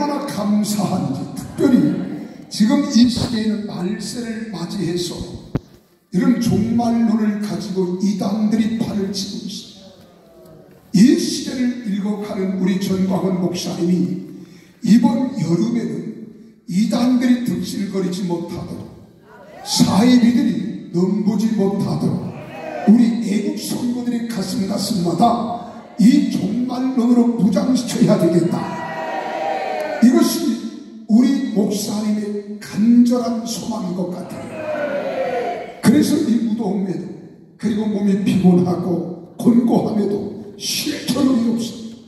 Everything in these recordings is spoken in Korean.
얼마나 감사한지. 특별히 지금 이 시대에는 말세를 맞이해서 이런 종말론을 가지고 이단들이 팔을 치고 있습니다. 이 시대를 읽어가는 우리 전광훈 목사님이 이번 여름에는 이단들이 득실거리지 못하도록, 사이비들이 넘보지 못하도록 우리 애국 성도들의 가슴마다 이 종말론으로 무장시켜야 되겠다. 이것이 우리 목사님의 간절한 소망인 것 같아요. 그래서 이 무더움에도, 그리고 몸이 피곤하고 곤고함에도 쉴 겨를이 없습니다.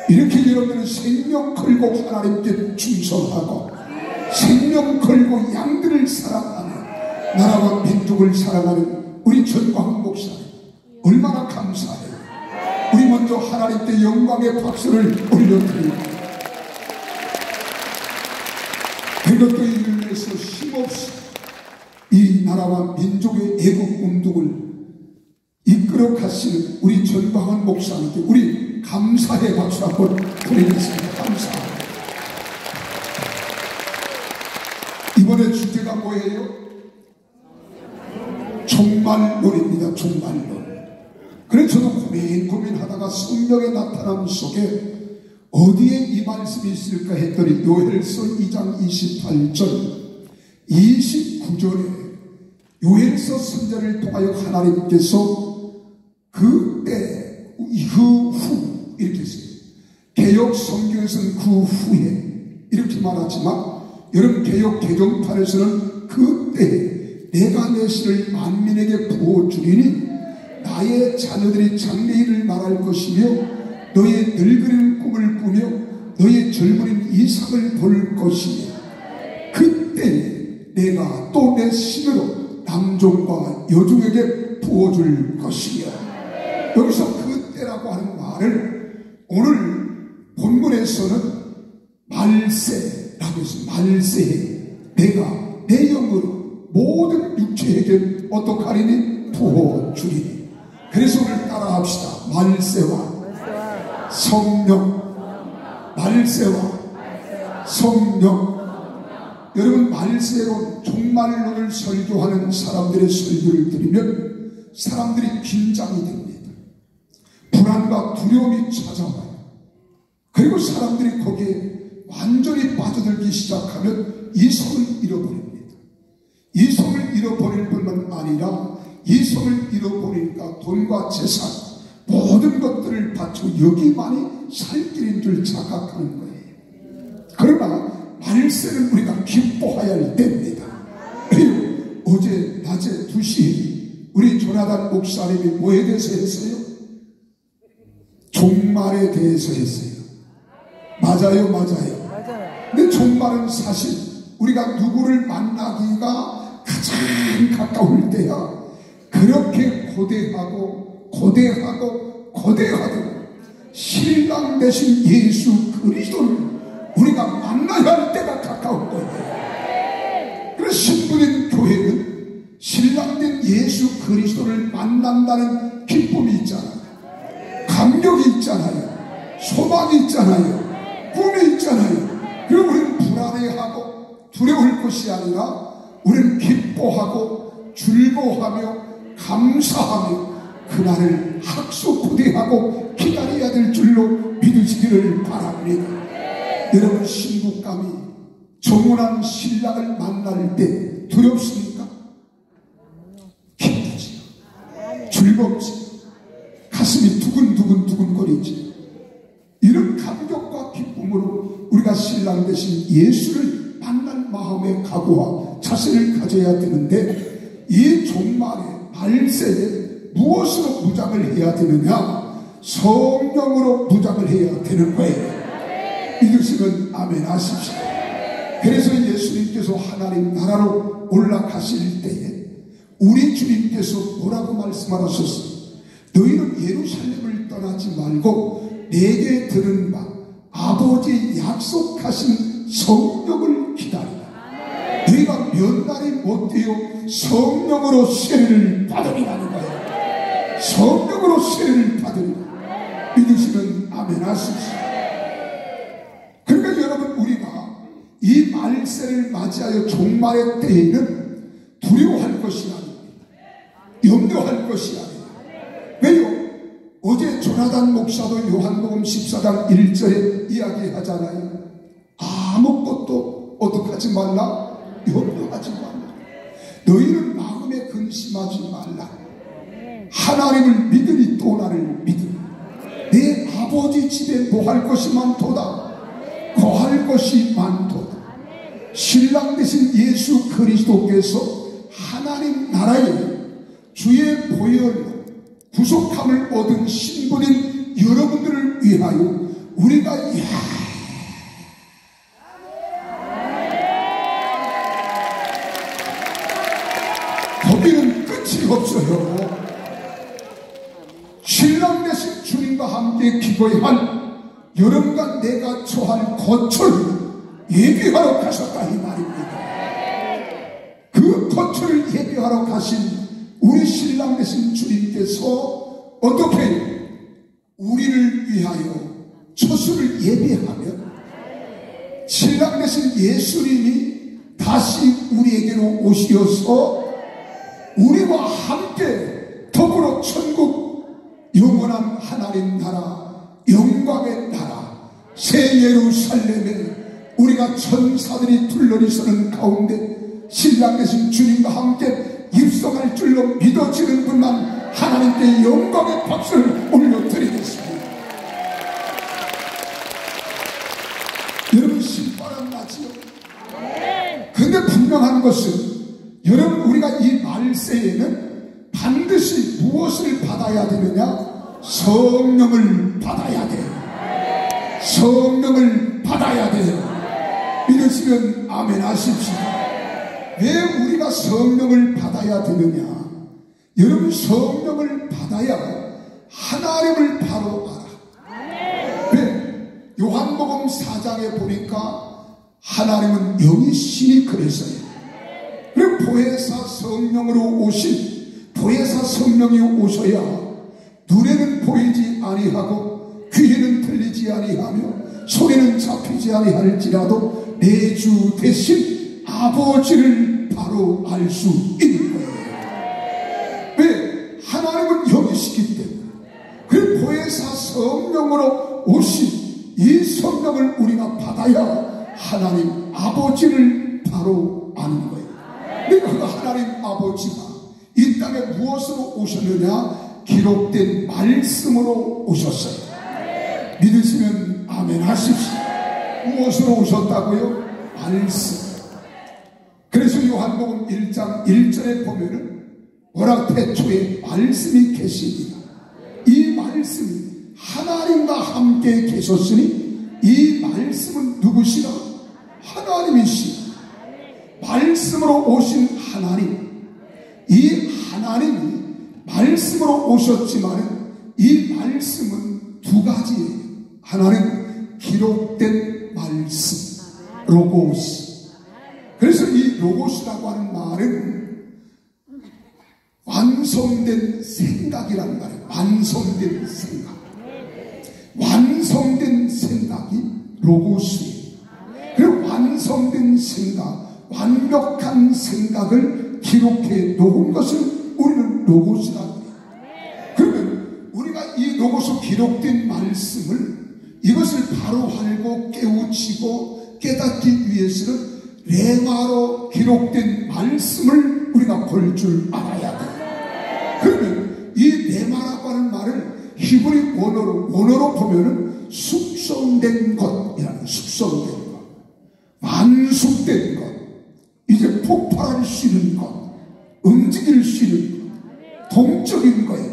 이렇게 여러분은 생명 걸고 하나님께 충성하고 생명 걸고 양들을 사랑하는, 나라와 민족을 사랑하는 우리 전광훈 목사님 얼마나 감사해요. 우리 먼저 하나님께 영광의 박수를 올려드립니다. 그것도 이를 위해서 힘없이 이 나라와 민족의 애국 운동을 이끌어 가시는 우리 전광훈 목사님께 우리 감사의 박수 한번 드리겠습니다. 감사합니다. 이번에 주제가 뭐예요? 종말론입니다. 종말론. 그래서 저도 고민하다가 성령의 나타남 속에 어디에 이 말씀이 있을까 했더니 요엘서 2장 28절 29절에 요엘서 선자를 통하여 하나님께서 그때 그 후 이렇게 써요. 개역 성경에서는 그 후에 이렇게 말하지만 여러분 개역 개정판에서는 그때 내가 내 신을 만민에게 부어주리니 나의 자녀들이 장래일을 말할 것이며 너의 늙으리는 꿈을 꾸며 너의 젊은이는 이삭을 볼 것이며 그때 내가 또 내 신으로 남종과 여종에게 부어줄 것이며, 여기서 그때라고 하는 말을 오늘 본문에서는 말세라고 해서 말세에 내가 내 영으로 모든 육체에게 어떡하리니 부어주리니. 그래서 오늘 따라합시다. 말세와 성령, 말세와 성령. 여러분, 말세론, 종말론을 설교하는 사람들의 설교를 들으면 사람들이 긴장이 됩니다. 불안과 두려움이 찾아와요. 그리고 사람들이 거기에 완전히 빠져들기 시작하면 이성을 잃어버립니다. 이성을 잃어버릴 뿐만 아니라 이성을 잃어버리니까 돈과 재산, 모든 것들을 바치고 여기만이 살 길인 줄 착각하는 거예요. 그러나 말세는 우리가 기뻐해야 할 때입니다. 그리고 어제 낮에 2시 우리 조나단 목사님이 뭐에 대해서 했어요? 종말에 대해서 했어요. 맞아요. 근데 종말은 사실 우리가 누구를 만나기가 가장 가까울 때야 그렇게 고대하고 신랑 되신 예수 그리스도를 우리가 만나야 할 때가 가까울 거예요. 그래서 신부된 교회는 신랑된 예수 그리스도를 만난다는 기쁨이 있잖아요. 감격이 있잖아요. 소망이 있잖아요. 꿈이 있잖아요. 그리고 우리는 불안해하고 두려울 것이 아니라 우리는 기뻐하고 즐거워하며 감사하며 그날을 학수고대하고 기다려야 될 줄로 믿으시기를 바랍니다. 여러분, 신부감이 정혼한 신랑을 만날 때 두렵습니까? 기쁘지, 즐겁지, 가슴이 두근두근거리지. 이런 감격과 기쁨으로 우리가 신랑 대신 예수를 만날 마음의 각오와 자세를 가져야 되는데, 이 종말에 말세에 무엇으로 무장을 해야 되느냐? 성령으로 무장을 해야 되는 거예요. 믿으시면 아멘 하십시오. 그래서 예수님께서 하나님 나라로 올라가실 때에 우리 주님께서 뭐라고 말씀하셨어요? 너희는 예루살렘을 떠나지 말고 내게 들은 바 아버지 약속하신 성령을 기다리라. 너희가 몇 날이 못되어 성령으로 세례를 받으리라는 거예요. 성령으로 세례를 받으리라. 믿으시면 아멘 하십시오. 그러니까 여러분, 이 말세를 맞이하여 종말의 때에는 두려워할 것이 아닙니다. 염려할 것이 아닙니다. 왜요? 어제 조나단 목사도 요한복음 14장 1절에 이야기하잖아요. 아무것도 어떡하지 말라? 염려하지 말라. 너희는 마음에 근심하지 말라. 하나님을 믿으니 또 나를 믿으라. 내 아버지 집에 뭐할 것이 많도다. 거할 것이 많도다. 신랑 되신 예수 그리스도께서 하나님 나라에 주의 보혈로 구속함을 얻은 신분인 여러분들을 위하여 우리가 거기는 끝이 없어요. 신랑 되신 주님과 함께 기거해야 할 여러분과 내가 처할 거처를 예비하러 가셨다 이 말입니다. 그 거처를 예비하러 가신 우리 신랑 되신 주님께서 어떻게 우리를 위하여 처수를 예비하며 신랑 되신 예수님이 다시 우리에게로 오시어서 우리와 함께 더불어 천국 영원한 하나님 나라 영광의 나라 새 예루살렘에 우리가 천사들이 둘러리 서는 가운데 신랑 되신 주님과 함께 입성할 줄로 믿어지는 분만 하나님께 영광의 박수를 올려드리겠습니다. 여러분 신바람 나지요? 근데 분명한 것은 여러분 우리가 이 말세에는 반드시 무엇을 받아야 되느냐? 성령을 받아야 돼요. 성령을 받아야 돼요. 믿으시면 아멘 하십시오. 왜 우리가 성령을 받아야 되느냐? 여러분 성령을 받아야 하나님을 바로 알아. 왜? 요한복음 4장에 보니까 하나님은 영이시니 그래서요. 그리고 보혜사 성령으로 오신 보혜사 성령이 오셔야 눈에는 보이지 아니하고 귀에는 들리지 아니하며 손에는 잡히지 아니할지라도 내 주 대신 아버지를 바로 알 수 있는 거예요. 왜? 하나님은 영이시기 때문에. 그 보혜사 성령으로 오신 이 성령을 우리가 받아야 하나님 아버지를 바로 아는 거예요. 그러니까 그 하나님 아버지가 이 땅에 무엇으로 오셨느냐? 기록된 말씀으로 오셨어요. 믿으시면 아멘 하십시오. 무엇으로 오셨다고요? 말씀. 그래서 요한복음 1장 1절에 보면은 워낙 태초에 말씀이 계시니라. 이 말씀이 하나님과 함께 계셨으니 이 말씀은 누구시라? 하나님이시라. 말씀으로 오신 하나님. 이 하나님이 말씀으로 오셨지만 이 말씀은 두 가지예요. 하나는 기록된 말씀, 로고스. 그래서 이 로고스라고 하는 말은 완성된 생각이란 말이에요. 완성된 생각. 완성된 생각이 로고스예요. 그리고 완성된 생각, 완벽한 생각을 기록해 놓은 것을 우리는 로고스라고 해요. 그러면 우리가 이 로고스 기록된 말씀을 이것을 바로 알고 깨우치고 깨닫기 위해서는 레마로 기록된 말씀을 우리가 볼 줄 알아야 돼요. 그러면 이 레마라고 하는 말을 히브리 원어로 보면은 숙성된 것이라는, 숙성된 것, 완숙된 것, 이제 폭발할 수 있는 것, 움직일 수 있는 것, 동적인 거예요.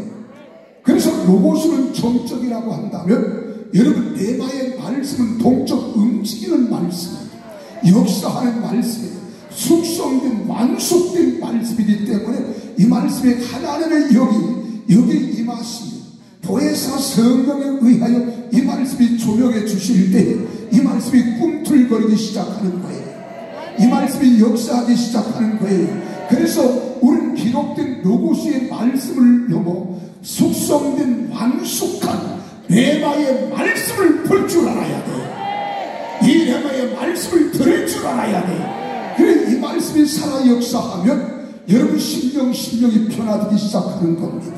그래서 로고스는 정적이라고 한다면 여러분 레마의 말씀은 동적, 움직이는 말씀이에요. 역사하는 말씀이에요. 숙성된 완숙된 말씀이기 때문에 이 말씀에 하나님의 영이 여기 임하시며 보혜사 성령에 의하여 이 말씀이 조명해 주실 때 이 말씀이 꿈틀거리기 시작하는 거예요. 이 말씀이 역사하기 시작하는 거예요. 그래서 우리는 기록된 로고스의 말씀을 넘어 숙성된 완숙한 레마의 말씀을 볼 줄 알아야 돼요. 이 레마의 말씀을 들을 줄 알아야 돼. 그래, 이 말씀이 살아 역사하면 여러분 심령이 변화되기 시작하는 겁니다.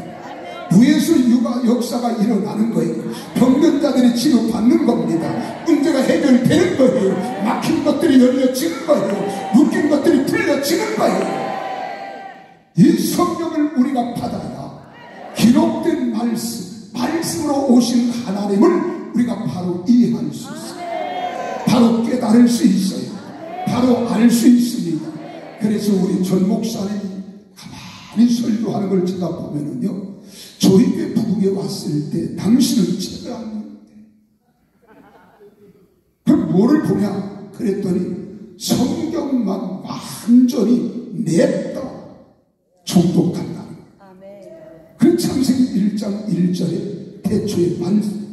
무에서 육아 역사가 일어나는 거예요. 병든 자들이 치료받는 겁니다. 문제가 해결되는 거예요. 막힌 것들이 열려지는 거예요. 묶인 것들이 풀려지는 거예요. 이 성경을 우리가 받아야 기록된 말씀으로 오신 하나님을 우리가 바로 이해할 수 있어요. 바로 깨달을 수 있어요. 바로 알 수 있습니다. 그래서 우리 전 목사님이 가만히 설교하는 걸 제가 보면은요, 저희 교회 부흥에 왔을 때 당신은 책을 안 읽는데 그럼 뭐를 보냐 그랬더니 성경만 완전히 냅다 정독한다는 거예요. 그 창세기 1장 1절에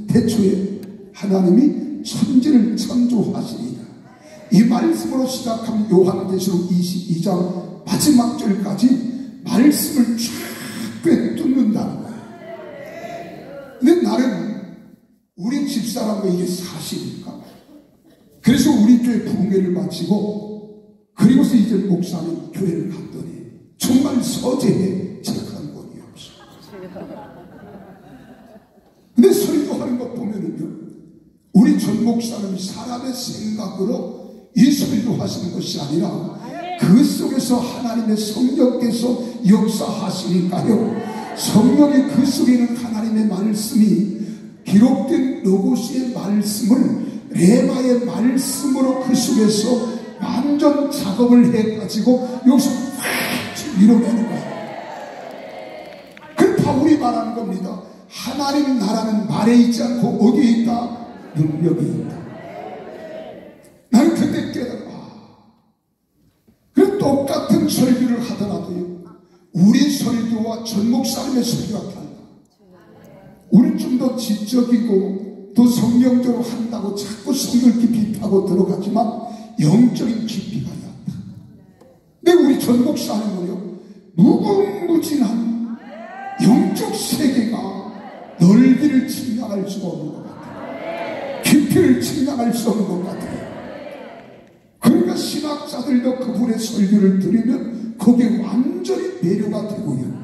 태초에 하나님이 천지를 창조하시니라. 이 말씀으로 시작하면 요한계시록 22장 마지막 절까지 말씀을 쫙 꿰뚫는다는 거예요. 근데 나는 우리 집사람과 이게 사실일까? 그래서 우리 교회 부흥회를 마치고 그리고서 이제 목사님 교회를 갔더니 정말 서재에 책 한 권이 없어. 근데 설교하는 것 보면은요, 우리 전 목사님이 사람의 생각으로 이 설교하시는 것이 아니라 그 속에서 하나님의 성령께서 역사하시니까요, 성령의 그 속에 있는 하나님의 말씀이 기록된 로고스의 말씀을 레마의 말씀으로 그 속에서 완전 작업을 해가지고 여기서 확 밀어내는 거예요. 그 바울이 말하는 겁니다. 하나님 나라는 말에 있지 않고 어디에 있다? 능력이 있다. 나는 그때 깨달아. 그 똑같은 설교를 하더라도요, 우리 설교와 전 목사님의 설교가 달라. 우리는 좀 더 지적이고 또 성경적으로 한다고 자꾸 성경 깊이 파고 들어가지만 영적인 깊이가 얕다. 근데 우리 전 목사님은요, 무궁무진한 영적 세계가 넓이를 측량할 수가 없는 것 같아요. 깊이를 측량할 수 없는 것 같아요. 그러니까 신학자들도 그분의 설교를 들으면 거기에 완전히 매료가 되고요,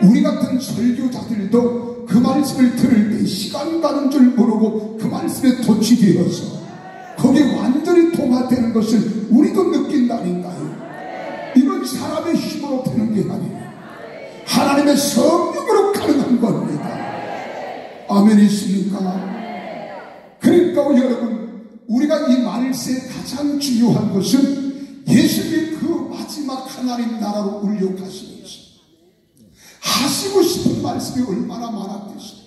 우리 같은 설교자들도 그 말씀을 들을 때 시간 가는 줄 모르고 그 말씀에 도취되어서 거기에 완전히 동화되는 것을 우리도 느낀다니까요. 이건 사람의 힘으로 되는 게 아니에요. 하나님의 성령으로 가능한 겁니다. 아멘이십니까? 그러니까 여러분, 우리가 이 말세에 가장 중요한 것은 예수님이 그 마지막 하나님 나라로 울려가시면서 하시고 싶은 말씀이 얼마나 많았겠어요.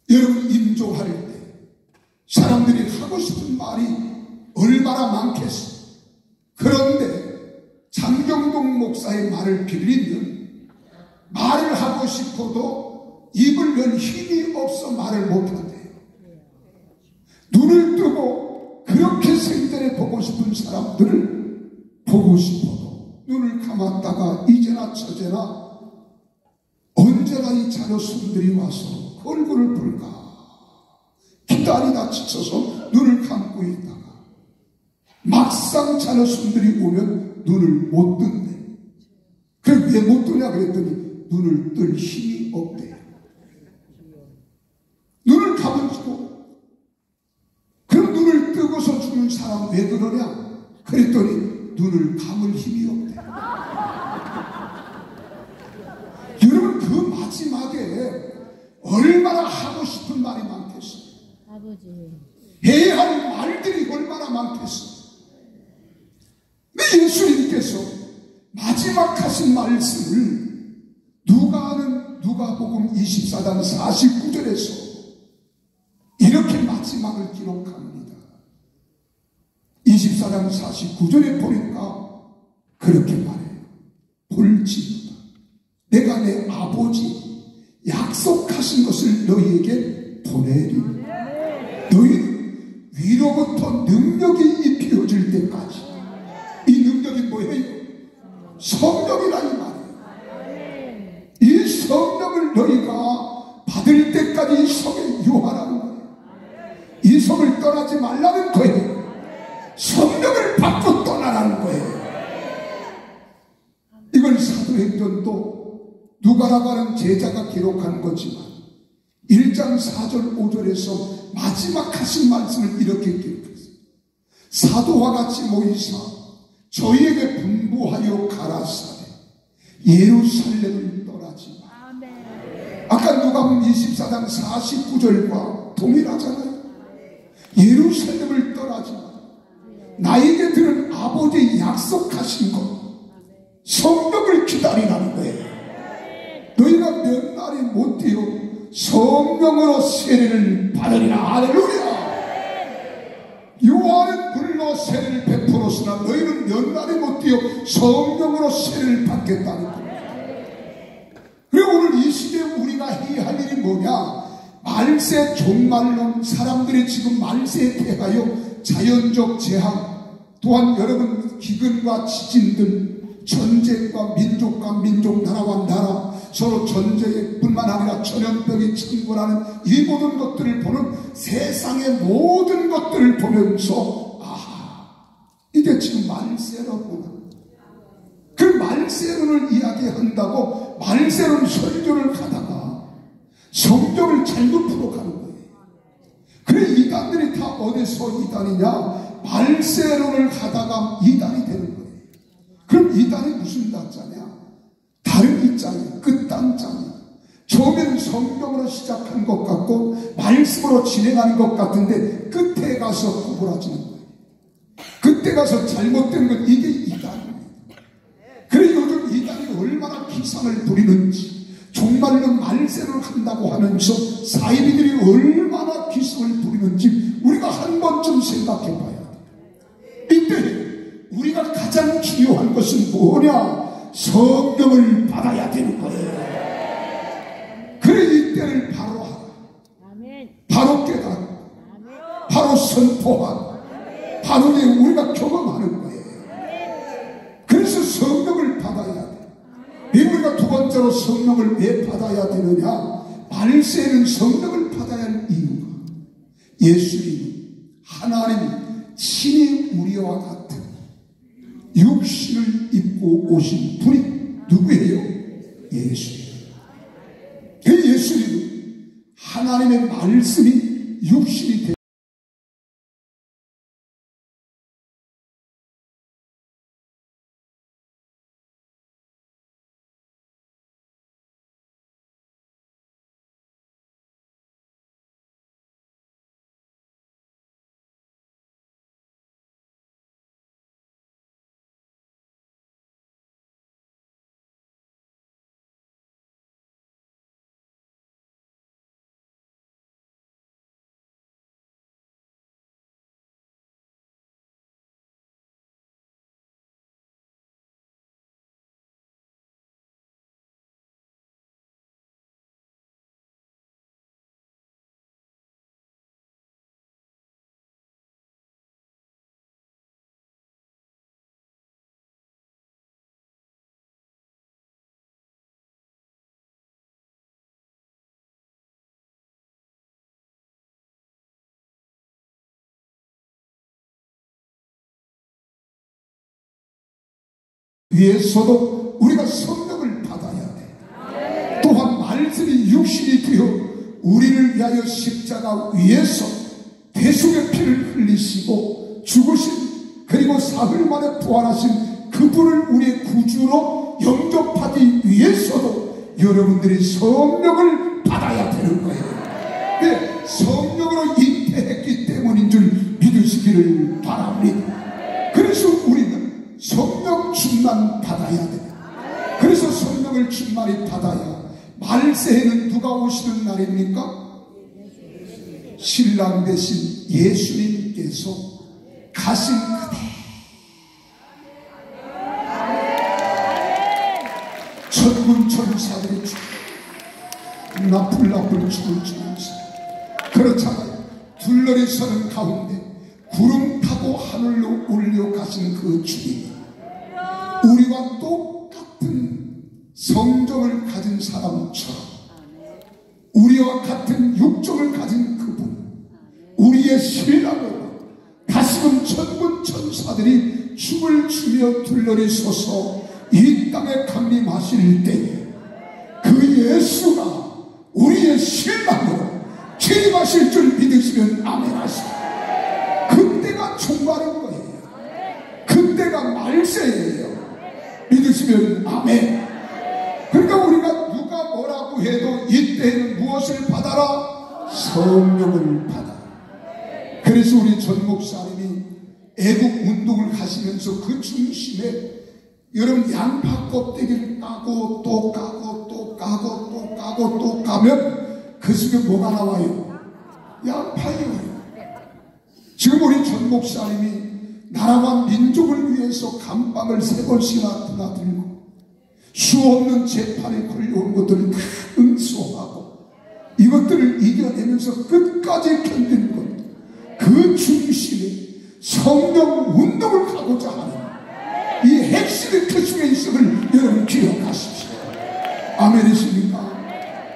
여러분, 임종할 때 사람들이 하고 싶은 말이 얼마나 많겠어요. 그런데 장경동 목사의 말을 빌리면 말을 하고 싶어도 입을 열 힘이 없어 말을 못한대요. 눈을 뜨고 그렇게 생전에 보고 싶은 사람들을 보고 싶어도 눈을 감았다가 이제나 저제나 언제나 이 자녀손들이 와서 얼굴을 볼까 기다리다 지쳐서 눈을 감고 있다가 막상 자녀손들이 오면 눈을 못 뜬대. 그래, 왜 못 뜨냐 그랬더니 눈을 뜰 힘이 없대요. 눈을 감으시고 그럼 눈을 뜨고서 죽는 사람 왜 그러냐 그랬더니 눈을 감을 힘이 없대요. 여러분, 그 마지막에 얼마나 하고 싶은 말이 많겠어요. 아버지. 해야 할 말들이 얼마나 많겠어요. 근데 예수님께서 마지막 하신 말씀을 누가복음 24장 49절에서 이렇게 마지막을 기록합니다. 24장 49절에 보니까 그렇게 말해요. 볼지어다 내가 내 아버지 약속하신 것을 너희에게 보내리. 너희는 위로부터 능력이 입혀질 때까지. 이 능력이 뭐예요? 성령이라 이 말이에요. 이 성령을 너희가 받을 때까지 이 성에 유하라는 거예요. 이 성을 떠나 떠나지 말라는 거예요. 성령을 받고 떠나라는 거예요. 이걸 사도행전도 누가라고 하는 제자가 기록한 거지만 1장 4절 5절에서 마지막 하신 말씀을 이렇게 기록했어요. 사도와 같이 모이사 저희에게 분부하여 가라사대 예루살렘을 떠나지 마. 아까 누가복음 24장 49절과 동일하잖아요. 예루살렘을 떠나지 마. 나에게 들은 아버지의 약속하신 것 성령을 기다리라는 거예요. 너희가 몇 날이 못 뛰어 성령으로 세례를 받으리라. 할렐루야. 요한은 불로 세례를 베풀었으나 너희는 몇 날이 못 뛰어 성령으로 세례를 받겠다는 겁니다. 그리고 오늘 이 시대에 우리가 해야 할 일이 뭐냐? 말세 종말론, 사람들이 지금 말세에 대하여 자연적 재앙, 또한 여러분 기근과 지진들, 전쟁과 민족 나라와 나라 서로 전쟁뿐만 아니라 전염병이 창궐하는 이 모든 것들을 보는 세상의 모든 것들을 보면서 이게 지금 말세로구나. 그 말세론을 이야기한다고 말세론 설교를 하다가 성경을 잘못 풀어가는 거예요. 그래 이단들이 다 어디서 이단이냐? 말세론을 하다가 이단이 되는 거예요. 그럼 이단이 무슨 단자냐? 다른 이자예요. 끝단자예요. 처음에는 성경으로 시작한 것 같고 말씀으로 진행하는 것 같은데 끝에 가서 구부러지는 거예요. 그때 가서 잘못된 건 이게 이단입니다. 그래 요즘 이단이 얼마나 기상을 부리는지, 종말론 말세를 한다고 하면서 사이비들이 얼마나 기승을 부리는지 우리가 한 번쯤 생각해 봐야 돼요. 이때 우리가 가장 중요한 것은 뭐냐? 성령을 받아야 되는 거예요. 그래 이때를 바로 하라. 바로 깨닫고 바로 선포하고 바로 우리가 경험하는 거예요. 그래서 성령을 받아야 돼. 우리가 두 번째로 성령을 왜 받아야 되느냐? 말세에는 성령을 받아야 할 이유가 예수님 하나님 친히 우리와 같은 육신을 입고 오신 분이 누구예요? 예수님. 그 예수님은 하나님의 말씀이 육신이 되어 위해서도 우리가 성령을 받아야 돼. 또한 말씀이 육신이 되어 우리를 위하여 십자가 위에서 대속의 피를 흘리시고 죽으신 그리고 사흘 만에 부활하신 그분을 우리의 구주로 영접하기 위해서도 여러분들이 성령을 받아야 되는 거예요. 네, 성령으로 잉태했기 때문인 줄 믿으시기를 바랍니다. 그래서 우리는 성령 충만 받아야 돼요. 그래서 성령을 충만히 받아야 말세에는 누가 오시는 날입니까? 신랑 대신 예수님께서 가신 그대 천군 천사들이 나풀나풀 춤을 추면서 그렇잖아요. 둘러리 서는 가운데 구름 타고 하늘로 올려가신 그 주님, 우리와 똑같은 성정을 가진 사람처럼 우리와 같은 육정을 가진 그분, 우리의 신랑을 그래서 천군 천사들이 춤을 추며 둘러리 서서 이 땅에 강림하실 때에 그 예수가 우리의 신랑으로 취임하실 줄 믿으시면 아멘 하시오. 그때가 종말인 거예요. 그때가 말세예요. 믿으시면 아멘. 그러니까 우리가 누가 뭐라고 해도 이때는 무엇을 받아라? 성령을 받아라. 그래서 우리 전 목사님이 애국 운동을 하시면서 그 중심에 여러분 양파 껍데기를 까고 또 까고 또 까고 또 까고 또 까면 그 속에 뭐가 나와요? 양파예요. 지금 우리 전 목사님이 나라와 민족을 위해서 감방을 3번씩이나 드나들고 수없는 재판에 걸려온 것들을 다 응수하고 이것들을 이겨내면서 끝까지 견디는 것, 그 중심에 성령 운동을 가고자 하는 이 핵심이 그 속에 있음을 여러분 기억하십시오. 아멘이십니까?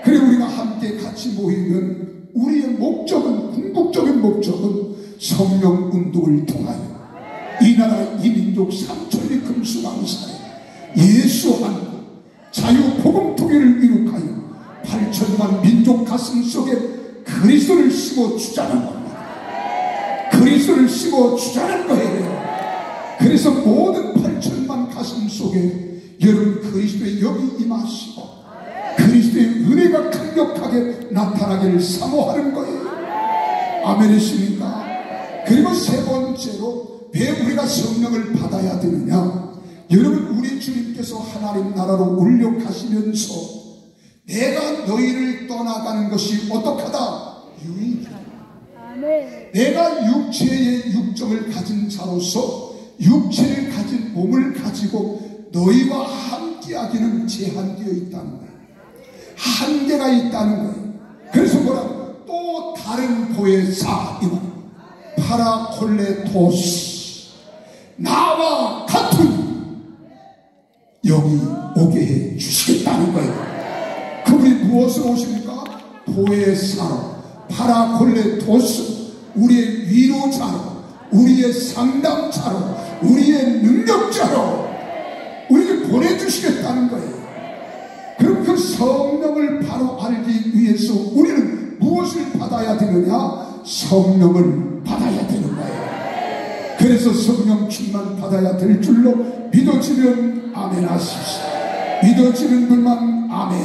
그래 우리가 함께 같이 모이면 우리의 목적은, 궁극적인 목적은 성령 운동을 통하여 이 나라 이 민족 삼천리 금수강사에 예수 안고 자유 복음 통일을 이룩하여 8천만 민족 가슴 속에 그리스도를 심어 주자는 겁니다. 그리스도를 심어 주자는 거예요. 그래서 모든 8천만 가슴 속에 여러분 그리스도의 영이 임하시고 그리스도의 은혜가 강력하게 나타나기를 사모하는 거예요. 아멘이십니까? 그리고 세 번째로 왜 우리가 성령을 받아야 되느냐? 여러분 우리 주님께서 하나님 나라로 울려가시면서 내가 너희를 떠나가는 것이 어떡하다? 유익이다. 내가 육체의 육정을 가진 자로서 육체를 가진 몸을 가지고 너희와 함께하기는 제한되어 있다는 거예요. 한계가 있다는 거예요. 그래서 뭐라고? 또 다른 보혜사 파라콜레토스 나와 같은 영이 오게 해 주시겠다는 거예요. 그분이 무엇으로 오십니까? 보혜사로, 파라콜레토스, 우리의 위로자로, 우리의 상담자로, 우리의 능력자로 우리를 보내주시겠다는 거예요. 그럼 그 성령을 바로 알기 위해서 우리는 무엇을 받아야 되느냐? 성령을 받아야 되는 거예요. 그래서 성령 충만 받아야 될 줄로 믿어지면 아멘 하십시오. 믿어지는 분만 아멘.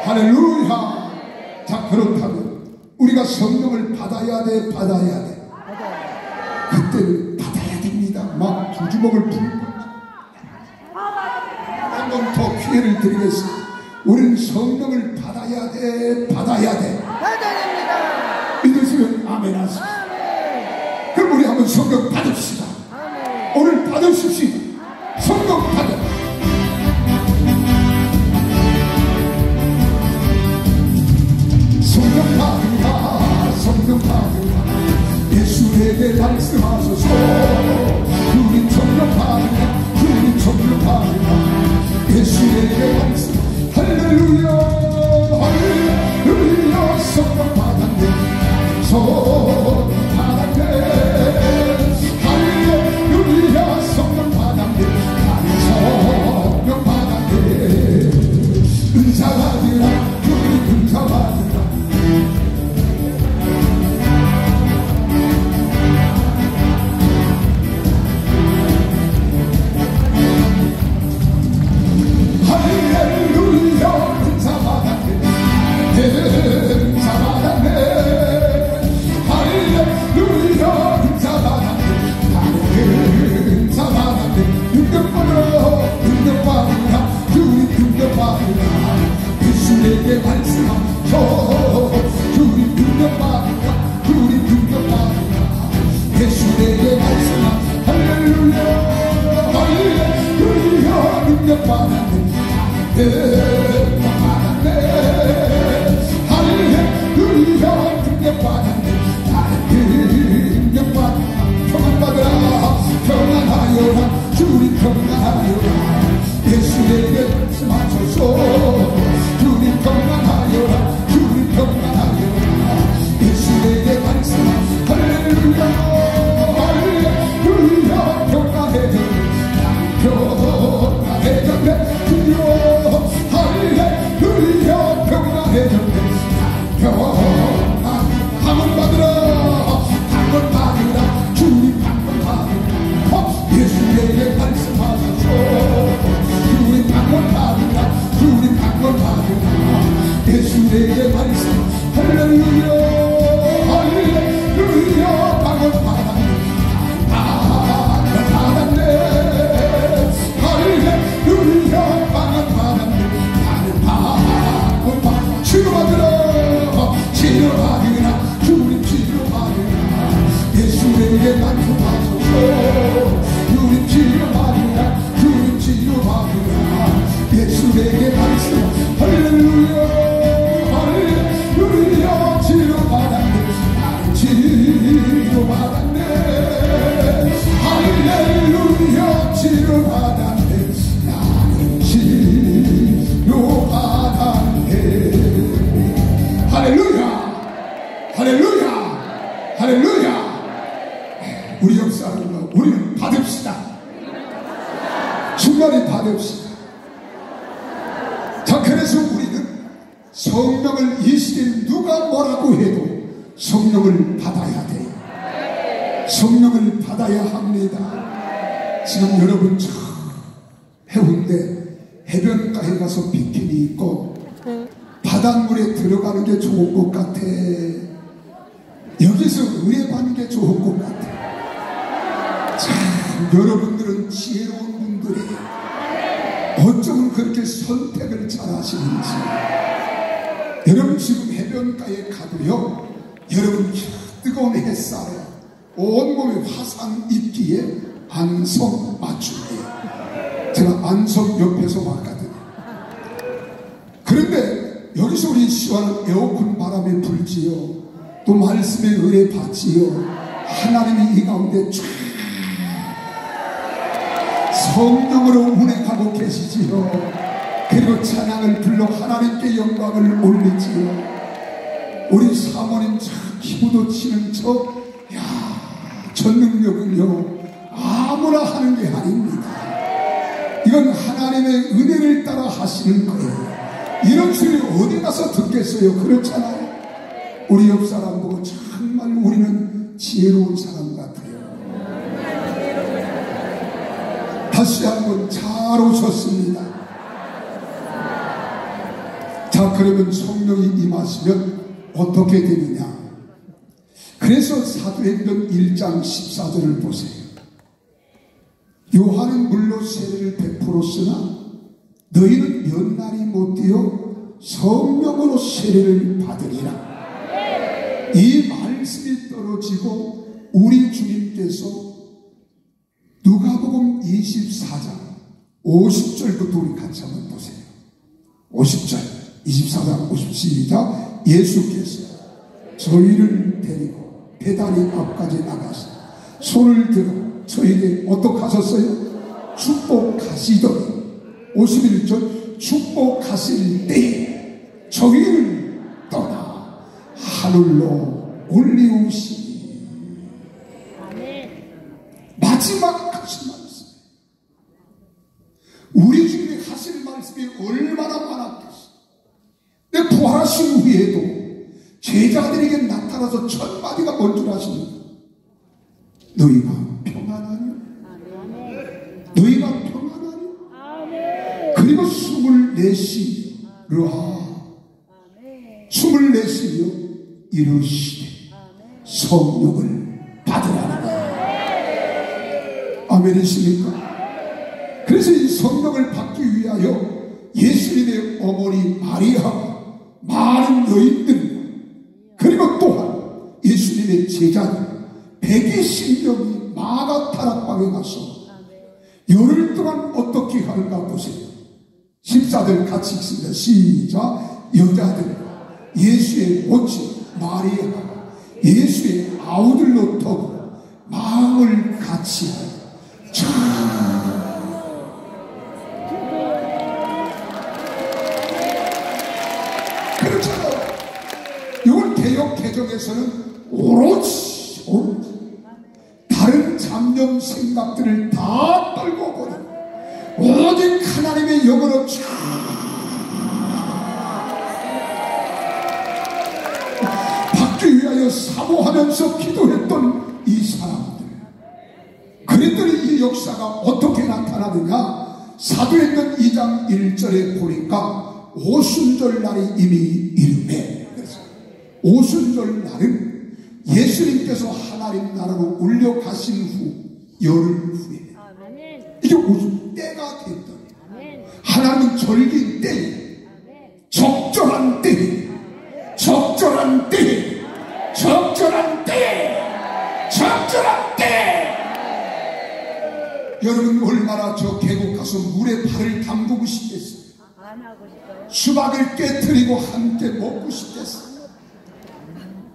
할렐루야. 자, 그렇다면 우리가 성령을 받아야 돼, 받아야 돼. 그때는 받아야 됩니다. 막 두 주먹을 불고 한 번 더 기회를 드리겠습니다. 우리는 성령을 받아야 돼, 받아야 돼. 받아냅니다. 믿으시면 아멘 하십시오. 그럼 우리 한번 성령 받읍시다. 오늘 받으십시오. 성령 받아. 성령 받으라, 성령 받으라. 예수에게 말씀하소서. 우리 성령 받으라, 우리 성령 받으라. 예수에게 말씀. 할렐루야, 할렐루야. 성령 받았네, 성령 받았네. 할렐루야, 성령 받았네, 성령 받았네. 은사 받으라, 우리 은사 받으라. 할렐루야, 은사 받았네, 은사 받았네. 할렐루야, 은사 받았네, 은사 받았네. 능력 받으라, 능력 받으라. 주님 능력 받으라. 예수에게 말씀하셔. 주님 능력 받으라, 주님 능력 받으라. 예수에게 말씀하셔. 할렐루야, 할렐루야. 능력 받았네, 능력 받았네. 할렐루야, 능력 받았네, 능력 받았네. 평안받으라, 평안하여라. 주님 평안하여라. 예수에게 말씀하소서. 주님 평안하여라, 주님 평안하여라. 예수에게 말씀하소서. 할렐루야, 할렐루야. 만족하소서. 우린 치료받으라, 우린 치료받으라. 예수에게 말씀 할렐루야 할렐루야. 치료받았네, 나는 치료받았네. 할렐루야 치료받았네, 나는 치료받았네. 할렐루야 할렐루야 할렐루야. 우리 역사는 우리는 받읍시다. 중간에 받읍시다. 자, 그래서 우리는 성령을 이 시대에 누가 뭐라고 해도 성령을 받아야 돼요. 성령을 받아야 합니다. 지금 여러분 저 해운대 해변가에 가서 비키니 입고 바닷물에 들어가는 게 좋은 것 같아. 여기서 은혜 받는 게 좋은 것 같아. 참 여러분들은 지혜로운 분들이 어쩌면 그렇게 선택을 잘 하시는지. 여러분 지금 해변가에 가도요, 여러분 뜨거운 햇살에 온몸에 화상 입기에 안성 맞춤이에요. 제가 안성 옆에서 왔거든요. 그런데 여기서 우리 시원한 에어컨 바람이 불지요, 또 말씀의 은혜 받지요. 하나님이 이 가운데 쫙 성령으로 운행하고 계시지요. 그리고 찬양을 불러 하나님께 영광을 올리지요. 우리 사모님 참 기부도 치는 저 능력은요 아무나 하는 게 아닙니다. 이건 하나님의 은혜를 따라 하시는 거예요. 이런 소리 어디 가서 듣겠어요? 그렇잖아요. 우리 옆 사람 보고 정말 우리는 지혜로운 사람 같아요. 다시 한번 잘 오셨습니다. 자, 그러면 성령이 임하시면 어떻게 되느냐? 그래서 사도행전 1장 14절을 보세요. 요한은 물로 세례를 베풀었으나 너희는 몇 날이 못 되어 성령으로 세례를 받으리라. 이 말씀이 떨어지고 우리 주님께서 누가복음 24장 50절부터 우리 같이 한번 보세요. 50절 24장 50 시작. 예수께서 저희를 데리고 배다리 앞까지 나가서 손을 들어 저에게 어떻게 하셨어요? 축복하시더니 51절 축복하실 때에 저희를 떠나 하늘로 올리우시니. 마지막 하신 말씀, 우리 주님이 하실 말씀이 얼마나 많았겠어. 근데 부활하신 후에도 제자들에게 나타나서 첫 마디가 뭔 줄 아십니까? 너희가 평안하니? 너희가 평안하니? 그리고 24시로 24시요 이르시되 성령을 받으라는 거예요. 아멘이십니까? 그래서 이 성령을 받기 위하여 예수님의 어머니 마리아와 많은 여인들, 그리고 또한 예수님의 제자들 120명이 마가다락방에 가서 열흘 동안 어떻게 하는가 보세요. 14절 같이 읽습니다. 시작. 여자들과 예수의 모친 마리아가 예수의 아우들로 더불어 마음을 같이 하여 그렇잖아요. 이걸 개역 개정에서는 오로지 다른 잡념 생각들을 다 떨고 버리고 오직 하나님의 영으로 받기 위하여 사모하면서 기도했던 이 사람들, 그랬더니 이 역사가 어떻게 나타나느냐? 사도행전 2장 1절에 보니까 오순절 날이 이미 이르매, 그래서 오순절 날은 예수님께서 하나님 나라로 올려 가신 후 열흘 후에 이게 무슨 때가 됐더니 하나님은 절기인 때에 적절한 때에 적절한 때에 적절한 때에 적절한 때에 여러분 얼마나 저 계곡 가서 물에 발을 담그고 싶겠어요? 수박을 깨뜨리고 함께 먹고 싶겠어요?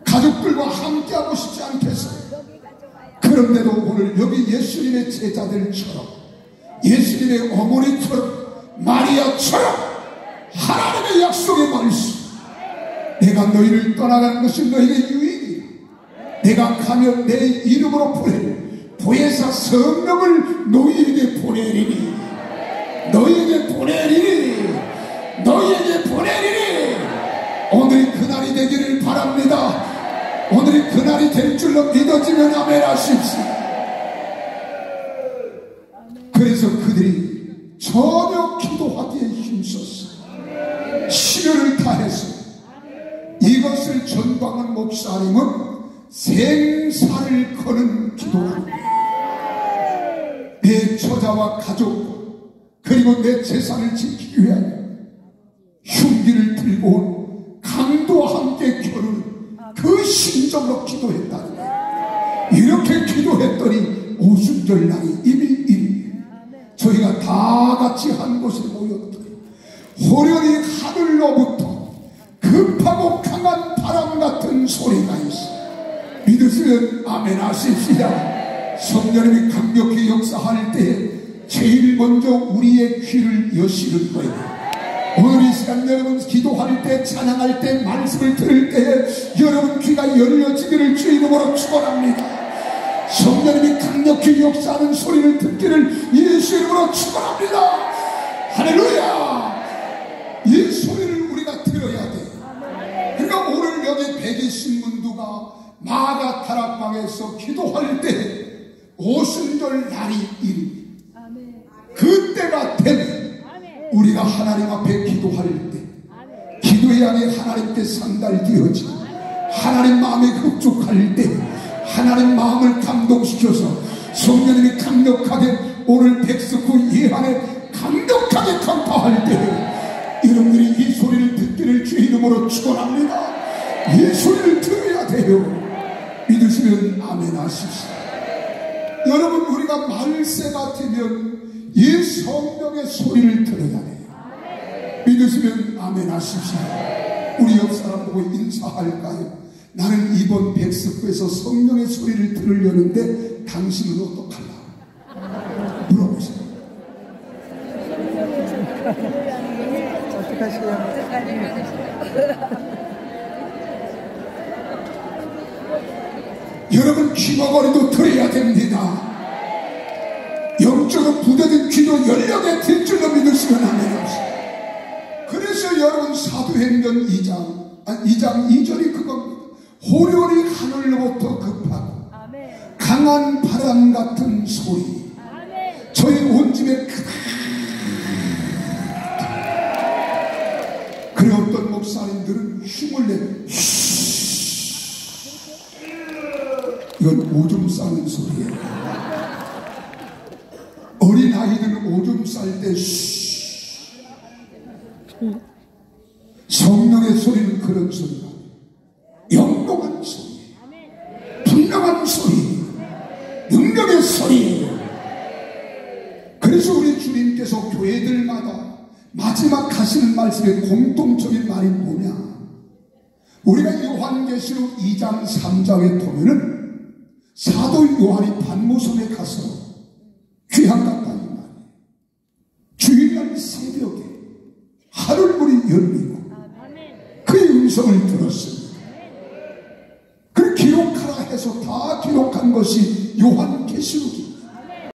가족들과 함께 하고 싶지 않겠어요? 그런데도 오늘 여기 예수님의 제자들처럼, 예수님의 어머니처럼, 마리아처럼 하나님의 약속의 말씀, 내가 너희를 떠나가는 것이 너희에게 유익이야. 내가 가면 내 이름으로 보혜사 성령을 너희에게 보내리니, 너희에게 보내리니, 너희에게 보내리니. 오늘이 그날이 되기를 바랍니다. 오늘이 그날이 될 줄로 믿어지면 아멘 하십시오. 그래서 그들이 전혀 기도하기에 힘썼어. 시련을 다해서 이것을 전방한 목사님은 생사를 거는 기도를, 내 처자와 가족 그리고 내 재산을 지키기 위하여 흉기를 들고 온 강도와 함께 겨루는 그 심정으로 기도했다는 거예요. 이렇게 기도했더니 오순절 날이 이미 일이, 저희가 다 같이 한 곳에 모였더니 호련히 하늘로부터 급하고 강한 바람 같은 소리가 있어. 믿으시면 아멘 하십시다. 성령님이 강력히 역사할 때 제일 먼저 우리의 귀를 여시는 거예요. 오늘 이 시간 여러분 기도할 때, 찬양할 때, 말씀을 들을 때 여러분 귀가 열려지기를 주 이름으로 축원합니다. 성령님이 강력히 역사하는 소리를 듣기를 예수 이름으로 축원합니다. 할렐루야. 이 소리를 우리가 들어야 돼. 그러니까 오늘 여기 백이신 분두가 마가 다락방에서 기도할 때 오순절 날이 일, 그때가 되면 우리가 하나님 앞에 기도할 때 기도의 양이 하나님께 상달되어지고 하나님 마음에 흡족할 때 하나님 마음을 감동시켜서 성령님이 강력하게 오늘 백석구 예한에 강력하게 간파할 때 여러분들이 이 소리를 듣기를 주 이름으로 축원합니다. 이 소리를 들어야 돼요. 믿으시면 아멘 하십시오. 여러분 우리가 말세 같으면 이 성령의 소리를 들어야 돼요. 믿으시면 아멘 하십시오. 우리 옆 사람 보고 인사할까요? 나는 이번 백석구에서 성령의 소리를 들으려는데 당신은 어떡할라? 물어보세요. 여러분 귀머거리도 들어야 됩니다. 영적으로 부대된 귀도 열려게 될 줄로 믿으시면 아멘 하십시오. 그래서 여러분 사도행전 2장 2절이 그겁니다. 호련히 하늘로부터 급하고 강한 바람 같은 소리, 저희 온 집에 그래 어떤 목사님들은 힘을 내, 이건 오줌 싸는 소리예요. 어린 아이들은 오줌 쌀 때 성령의 소리는 그런 소리가, 영롱한 소리, 분명한 소리, 능력의 소리예요. 그래서 우리 주님께서 교회들마다 마지막 하시는 말씀의 공통적인 말이 뭐냐? 우리가 요한계시록 2장 3장에 보면은 사도 요한이 반모섬에 가서 귀한 같다는 말이에요. 주일날 새벽에 하늘문이 열리고 그의 음성을 들었습니다. 그 기록하라 해서 다 기록한 것이 요한계시록.